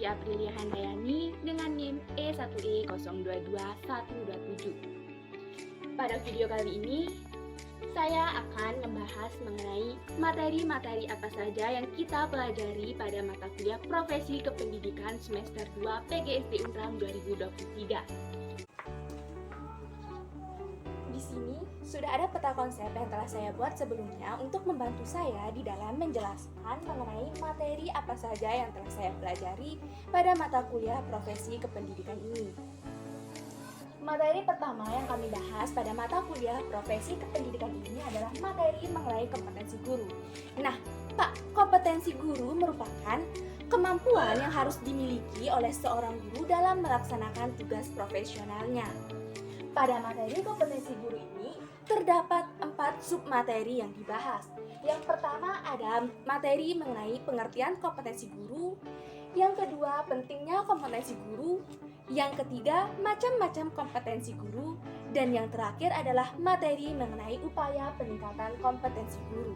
Aprilia Handayani dengan NIM E1E022127. Pada video kali ini, saya akan membahas mengenai materi-materi apa saja yang kita pelajari pada mata kuliah Profesi Kependidikan semester 2 PGSD Unram 2023. Di sini sudah ada peta konsep yang telah saya buat sebelumnya untuk membantu saya di dalam menjelaskan mengenai materi apa saja yang telah saya pelajari pada mata kuliah Profesi Kependidikan ini. Materi pertama yang kami bahas pada mata kuliah Profesi Kependidikan ini adalah materi mengenai kompetensi guru. Nah, Pak, kompetensi guru merupakan kemampuan yang harus dimiliki oleh seorang guru dalam melaksanakan tugas profesionalnya. Pada materi kompetensi guru ini terdapat 4 submateri yang dibahas. Yang pertama ada materi mengenai pengertian kompetensi guru. Yang kedua, pentingnya kompetensi guru. Yang ketiga, macam-macam kompetensi guru. Dan yang terakhir adalah materi mengenai upaya peningkatan kompetensi guru.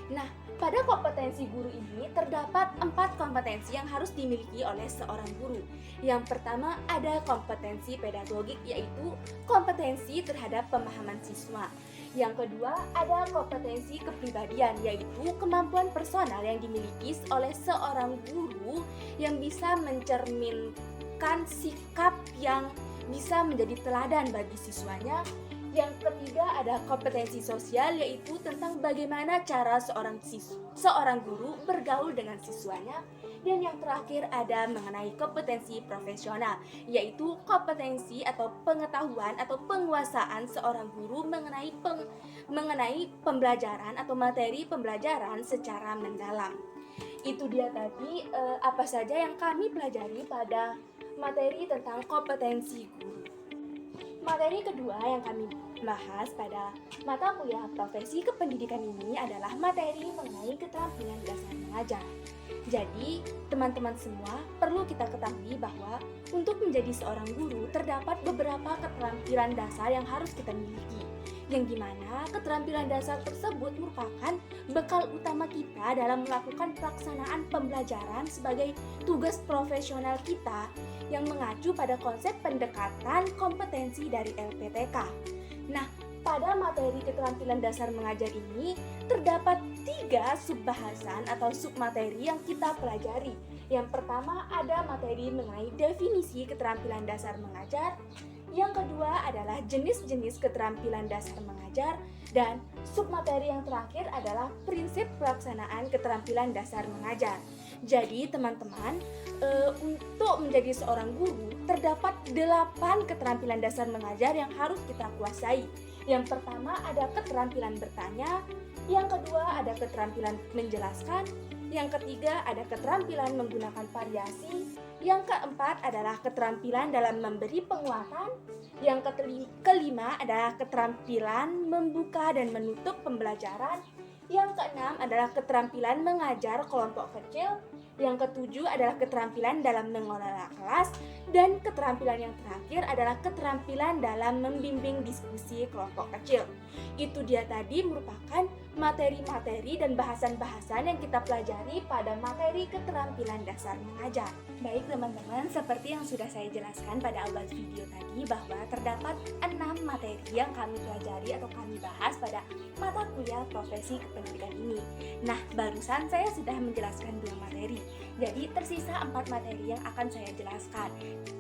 Nah, pada kompetensi guru ini terdapat 4 kompetensi yang harus dimiliki oleh seorang guru. Yang pertama ada kompetensi pedagogik, yaitu kompetensi terhadap pemahaman siswa. Yang kedua ada kompetensi kepribadian, yaitu kemampuan personal yang dimiliki oleh seorang guru yang bisa mencerminkan sikap yang bisa menjadi teladan bagi siswanya. Yang ketiga ada kompetensi sosial, yaitu tentang bagaimana cara seorang guru bergaul dengan siswanya. Dan yang terakhir ada mengenai kompetensi profesional, yaitu kompetensi atau pengetahuan atau penguasaan seorang guru mengenai pembelajaran atau materi pembelajaran secara mendalam. Itu dia tadi apa saja yang kami pelajari pada materi tentang kompetensi guru. Materi kedua yang kami bahas pada mata kuliah Profesi Kependidikan ini adalah materi mengenai keterampilan dasar mengajar. Jadi, teman-teman semua perlu kita ketahui bahwa untuk menjadi seorang guru terdapat beberapa keterampilan dasar yang harus kita miliki. Yang dimana keterampilan dasar tersebut merupakan bekal utama kita dalam melakukan pelaksanaan pembelajaran sebagai tugas profesional kita yang mengacu pada konsep pendekatan kompetensi dari LPTK. Nah, pada materi keterampilan dasar mengajar ini terdapat 3 subbahasan atau submateri yang kita pelajari. Yang pertama ada materi mengenai definisi keterampilan dasar mengajar. Yang kedua adalah jenis-jenis keterampilan dasar mengajar, dan submateri yang terakhir adalah prinsip pelaksanaan keterampilan dasar mengajar. Jadi teman-teman, untuk menjadi seorang guru terdapat 8 keterampilan dasar mengajar yang harus kita kuasai. Yang pertama ada keterampilan bertanya, yang kedua ada keterampilan menjelaskan, yang ketiga ada keterampilan menggunakan variasi, yang keempat adalah keterampilan dalam memberi penguatan, yang kelima adalah keterampilan membuka dan menutup pembelajaran, yang keenam adalah keterampilan mengajar kelompok kecil, yang ketujuh adalah keterampilan dalam mengelola kelas, dan keterampilan yang terakhir adalah keterampilan dalam membimbing diskusi kelompok kecil. Itu dia tadi merupakan materi-materi dan bahasan-bahasan yang kita pelajari pada materi keterampilan dasar mengajar. Baik teman-teman, seperti yang sudah saya jelaskan pada awal video tadi bahwa terdapat 6 materi yang kami pelajari atau kami bahas pada mata kuliah Profesi Kependidikan ini. Nah, barusan saya sudah menjelaskan 2 materi. Jadi tersisa 4 materi yang akan saya jelaskan.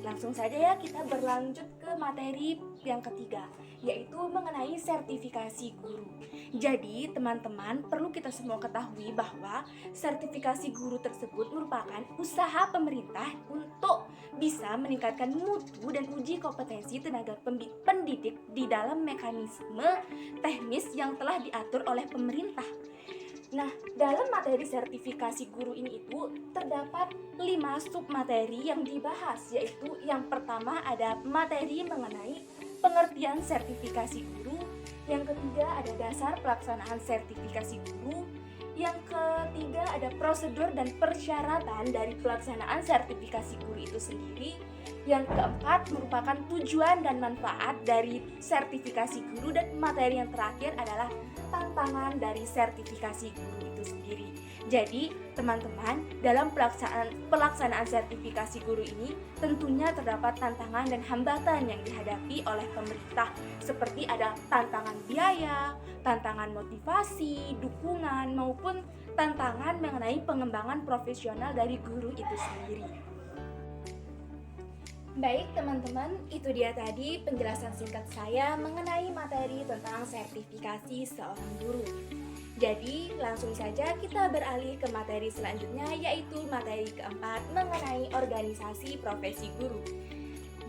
Langsung saja ya kita berlanjut ke materi yang ketiga, yaitu mengenai sertifikasi guru. Jadi teman-teman perlu kita semua ketahui bahwa sertifikasi guru tersebut merupakan usaha pemerintah untuk bisa meningkatkan mutu dan uji kompetensi tenaga pendidik di dalam mekanisme teknis yang telah diatur oleh pemerintah. Nah, dalam materi sertifikasi guru ini itu terdapat 5 submateri yang dibahas, yaitu yang pertama ada materi mengenai pengertian sertifikasi guru, yang ketiga ada dasar pelaksanaan sertifikasi guru, Yang ketiga ada prosedur dan persyaratan dari pelaksanaan sertifikasi guru itu sendiri. Yang keempat merupakan tujuan dan manfaat dari sertifikasi guru, dan materi yang terakhir adalah tantangan dari sertifikasi guru itu sendiri. Jadi, teman-teman, dalam pelaksanaan sertifikasi guru ini tentunya terdapat tantangan dan hambatan yang dihadapi oleh pemerintah, seperti ada tantangan biaya, tantangan motivasi, dukungan, maupun tantangan mengenai pengembangan profesional dari guru itu sendiri. Baik teman-teman, itu dia tadi penjelasan singkat saya mengenai materi tentang sertifikasi seorang guru. Jadi langsung saja kita beralih ke materi selanjutnya, yaitu materi keempat mengenai organisasi profesi guru.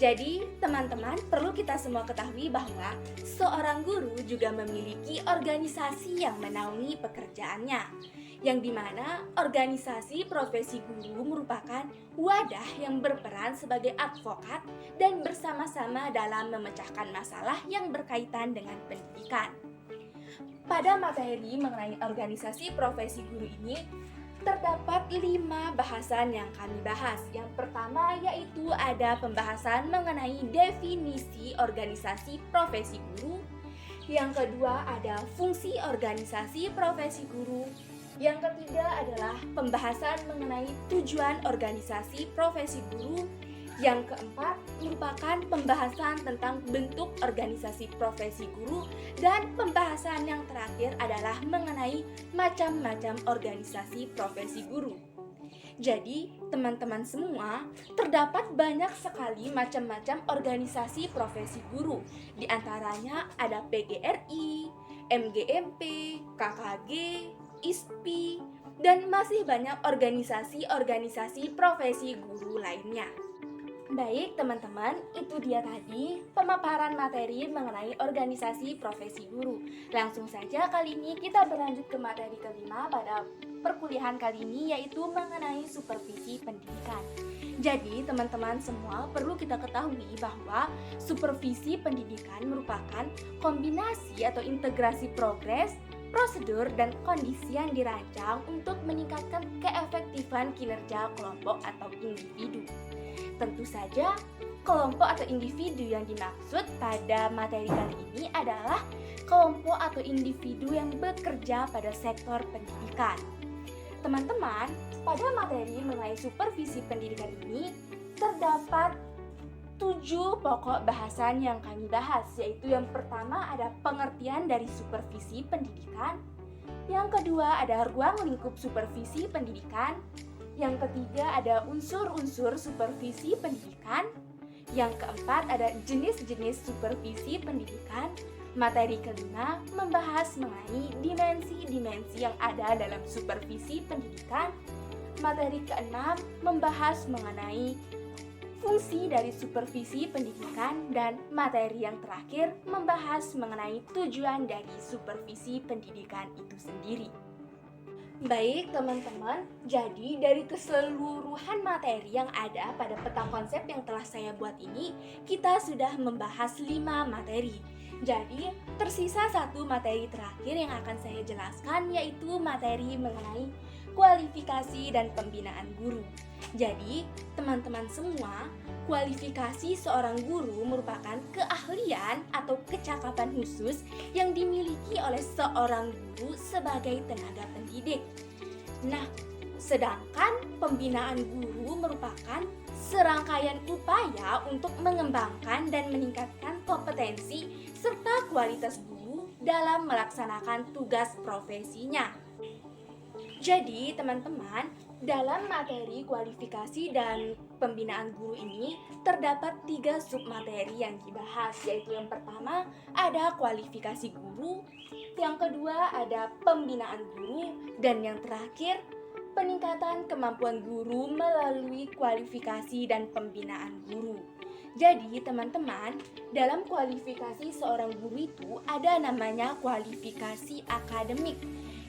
Jadi teman-teman, perlu kita semua ketahui bahwa seorang guru juga memiliki organisasi yang menaungi pekerjaannya, yang dimana organisasi profesi guru merupakan wadah yang berperan sebagai advokat dan bersama-sama dalam memecahkan masalah yang berkaitan dengan pendidikan. Pada materi mengenai organisasi profesi guru ini, terdapat 5 bahasan yang kami bahas. Yang pertama yaitu ada pembahasan mengenai definisi organisasi profesi guru. Yang kedua ada fungsi organisasi profesi guru. Yang ketiga adalah pembahasan mengenai tujuan organisasi profesi guru. Yang keempat merupakan pembahasan tentang bentuk organisasi profesi guru, dan pembahasan yang terakhir adalah mengenai macam-macam organisasi profesi guru. Jadi, teman-teman semua, terdapat banyak sekali macam-macam organisasi profesi guru. Di antaranya ada PGRI, MGMP, KKG, ISPI, dan masih banyak organisasi-organisasi profesi guru lainnya. Baik teman-teman, itu dia tadi pemaparan materi mengenai organisasi profesi guru. Langsung saja kali ini kita berlanjut ke materi kelima pada perkuliahan kali ini, yaitu mengenai supervisi pendidikan. Jadi teman-teman semua perlu kita ketahui bahwa supervisi pendidikan merupakan kombinasi atau integrasi progres, prosedur, dan kondisi yang dirancang untuk meningkatkan keefektifan kinerja kelompok atau individu. Tentu saja, kelompok atau individu yang dimaksud pada materi kali ini adalah kelompok atau individu yang bekerja pada sektor pendidikan. Teman-teman, pada materi mengenai supervisi pendidikan ini terdapat 7 pokok bahasan yang kami bahas, yaitu yang pertama ada pengertian dari supervisi pendidikan, yang kedua ada ruang lingkup supervisi pendidikan, yang ketiga ada unsur-unsur supervisi pendidikan, yang keempat ada jenis-jenis supervisi pendidikan, materi kelima membahas mengenai dimensi-dimensi yang ada dalam supervisi pendidikan, materi keenam membahas mengenai fungsi dari supervisi pendidikan, dan materi yang terakhir membahas mengenai tujuan dari supervisi pendidikan itu sendiri. Baik teman-teman, jadi dari keseluruhan materi yang ada pada peta konsep yang telah saya buat ini, kita sudah membahas 5 materi. Jadi tersisa 1 materi terakhir yang akan saya jelaskan, yaitu materi mengenai kualifikasi dan pembinaan guru. Jadi teman-teman semua, kualifikasi seorang guru merupakan keahlian atau kecakapan khusus yang dimiliki oleh seorang guru sebagai tenaga pendidik. Nah, sedangkan pembinaan guru merupakan serangkaian upaya untuk mengembangkan dan meningkatkan kompetensi serta kualitas guru dalam melaksanakan tugas profesinya. Jadi, teman-teman, dalam materi kualifikasi dan pembinaan guru ini terdapat 3 submateri yang dibahas, yaitu yang pertama ada kualifikasi guru, yang kedua ada pembinaan guru, dan yang terakhir peningkatan kemampuan guru melalui kualifikasi dan pembinaan guru. Jadi teman-teman, dalam kualifikasi seorang guru itu ada namanya kualifikasi akademik,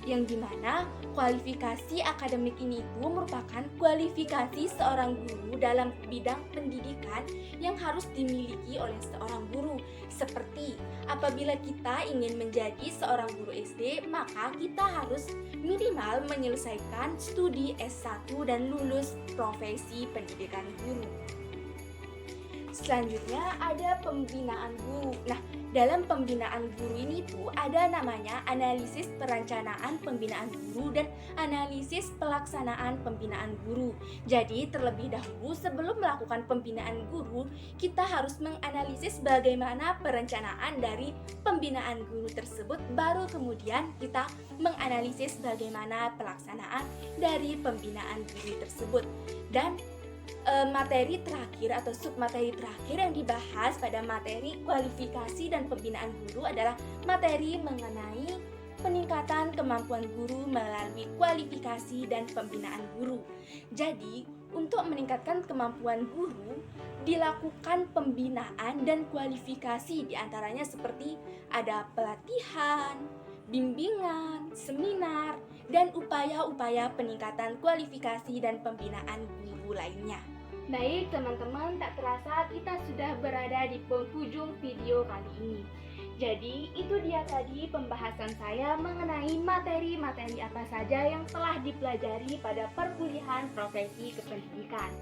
yang dimana kualifikasi akademik ini itu merupakan kualifikasi seorang guru dalam bidang pendidikan yang harus dimiliki oleh seorang guru. Seperti apabila kita ingin menjadi seorang guru SD, maka kita harus minimal menyelesaikan studi S1 dan lulus profesi pendidikan guru. Selanjutnya ada pembinaan guru. Nah, dalam pembinaan guru ini tuh ada namanya analisis perencanaan pembinaan guru dan analisis pelaksanaan pembinaan guru. Jadi terlebih dahulu sebelum melakukan pembinaan guru, kita harus menganalisis bagaimana perencanaan dari pembinaan guru tersebut, baru kemudian kita menganalisis bagaimana pelaksanaan dari pembinaan guru tersebut. Dan materi terakhir atau submateri terakhir yang dibahas pada materi kualifikasi dan pembinaan guru adalah materi mengenai peningkatan kemampuan guru melalui kualifikasi dan pembinaan guru. Jadi, untuk meningkatkan kemampuan guru, dilakukan pembinaan dan kualifikasi, diantaranya seperti ada pelatihan, bimbingan, seminar, dan upaya-upaya peningkatan kualifikasi dan pembinaan guru lainnya. Baik teman-teman, tak terasa kita sudah berada di penghujung video kali ini. Jadi itu dia tadi pembahasan saya mengenai materi-materi apa saja yang telah dipelajari pada perkuliahan profesi kependidikan.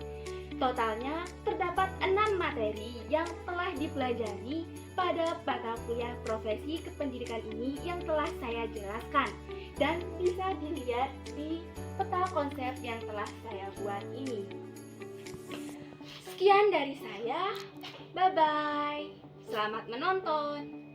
Totalnya terdapat 6 materi yang telah dipelajari pada mata kuliah profesi kependidikan ini yang telah saya jelaskan dan bisa dilihat di peta konsep yang telah saya buat ini. Sekian dari saya, bye-bye. Selamat menonton.